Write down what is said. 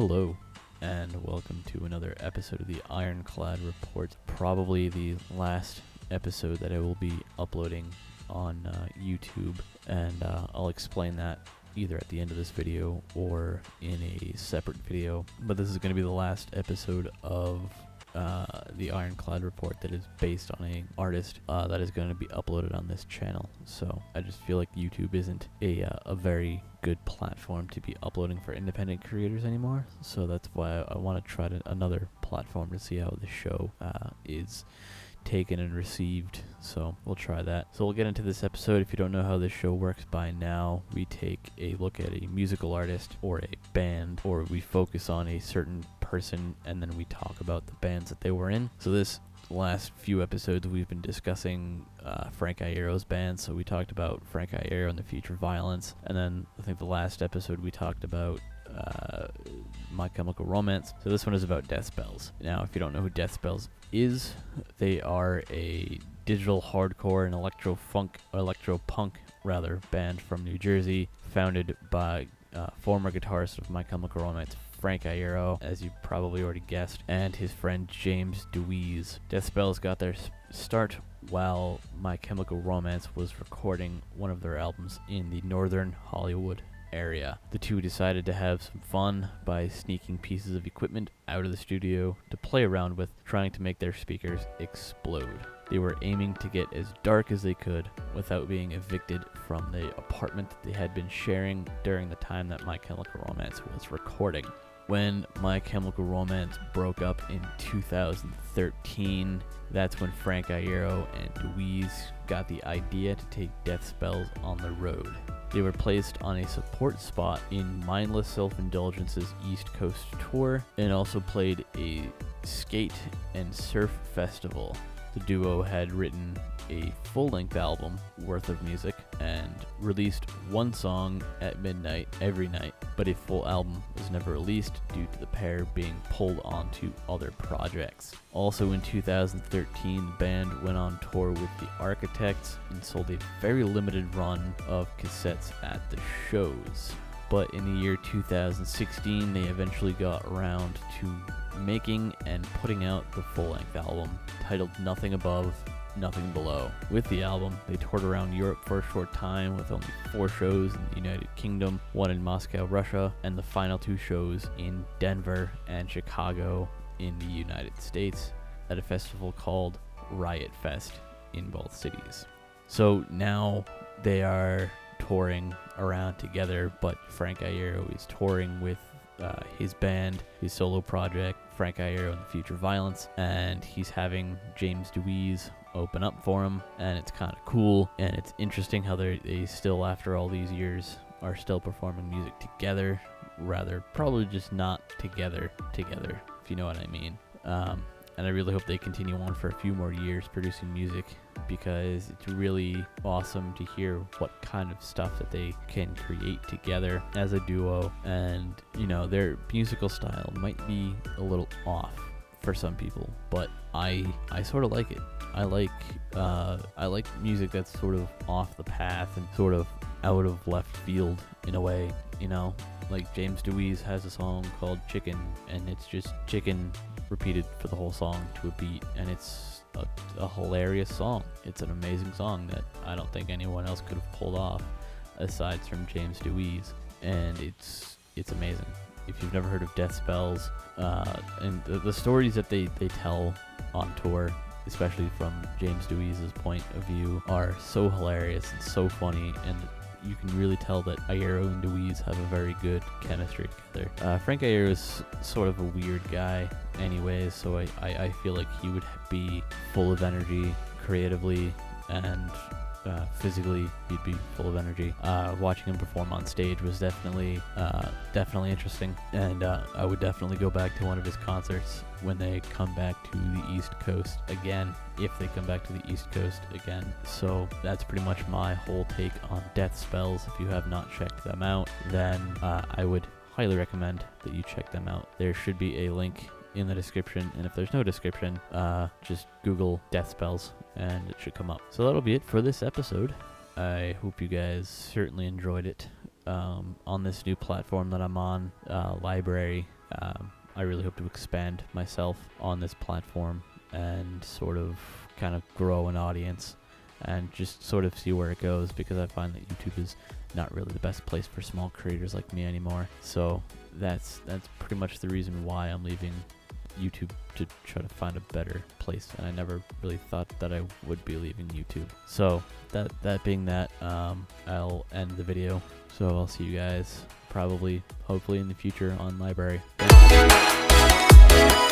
Hello, and welcome to another episode of the Ironclad Report. Probably the last episode that I will be uploading on YouTube, and I'll explain that either at the end of this video or in a separate video. But this is going to be the last episode of the Ironclad Report that is based on an artist that is going to be uploaded on this channel. So I just feel like YouTube isn't a very good platform to be uploading for independent creators anymore. So that's why I want to try another platform to see how the show is taken and received. So we'll try that. So we'll get into this episode. If you don't know how this show works by now, we take a look at a musical artist or a band, or we focus on a certain person and then we talk about the bands that they were in. So this last few episodes we've been discussing Frank Iero's band. So we talked about Frank Iero and the Future Violence, and then I think the last episode we talked about My Chemical Romance. So this one is about Death Spells. Now, if you don't know who Death Spells is, they are a digital hardcore and electro-punk band from New Jersey, founded by former guitarist of My Chemical Romance, Frank Iero, as you probably already guessed, and his friend James DeWeese. Death Spells got their start while My Chemical Romance was recording one of their albums in the northern Hollywood area. The two decided to have some fun by sneaking pieces of equipment out of the studio to play around with, trying to make their speakers explode. They were aiming to get as dark as they could without being evicted from the apartment that they had been sharing during the time that My Chemical Romance was recording. When My Chemical Romance broke up in 2013, that's when Frank Iero and DeWeese got the idea to take Death Spells on the road. They were placed on a support spot in Mindless Self-Indulgence's East Coast tour and also played a skate and surf festival. The duo had written a full-length album worth of music and released one song at midnight every night, but a full album was never released due to the pair being pulled onto other projects. Also in 2013, the band went on tour with the Architects and sold a very limited run of cassettes at the shows. But in the year 2016, they eventually got around to making and putting out the full-length album titled Nothing Above, Nothing Below. With the album, they toured around Europe for a short time with only 4 shows in the United Kingdom, 1 in Moscow, Russia, and the final 2 shows in Denver and Chicago in the United States at a festival called Riot Fest in both cities. So now they are touring around together, but Frank Iero is touring with his band, his solo project, Frank Iero and the Future Violence, and he's having James DeWeese open up for him, and it's kind of cool, and it's interesting how they still, after all these years, are still performing music together, rather probably just not together, if you know what I mean. And I really hope they continue on for a few more years producing music, because it's really awesome to hear what kind of stuff that they can create together as a duo. And, you know, their musical style might be a little off for some people, but I sort of like it. I like music that's sort of off the path and sort of out of left field in a way, you know? Like James DeWeese has a song called Chicken, and it's just chicken repeated for the whole song to a beat, and it's a hilarious song. It's an amazing song that I don't think anyone else could have pulled off aside from James DeWeese, and it's amazing. If you've never heard of Death Spells, and the stories that they tell on tour, especially from James DeWeese's point of view, are so hilarious and so funny, and you can really tell that Iero and DeWeese have a very good chemistry together. Frank Iero is sort of a weird guy anyways, so I feel like he would be full of energy creatively, and physically he'd be full of energy. Watching him perform on stage was definitely interesting, and I would definitely go back to one of his concerts when they come back to the East Coast again, if they come back to the East Coast again. So that's pretty much my whole take on Death Spells. If you have not checked them out, then I would highly recommend that you check them out. There should be a link in the description, and if there's no description, just Google Death Spells and it should come up. So that'll be it for this episode. I hope you guys certainly enjoyed it. On this new platform that I'm on, Library, I really hope to expand myself on this platform and sort of kind of grow an audience and just sort of see where it goes, because I find that YouTube is not really the best place for small creators like me anymore. So that's pretty much the reason why I'm leaving YouTube, to try to find a better place, and I never really thought that I would be leaving YouTube. So that being that, I'll end the video. So I'll see you guys hopefully in the future on Library. Thanks.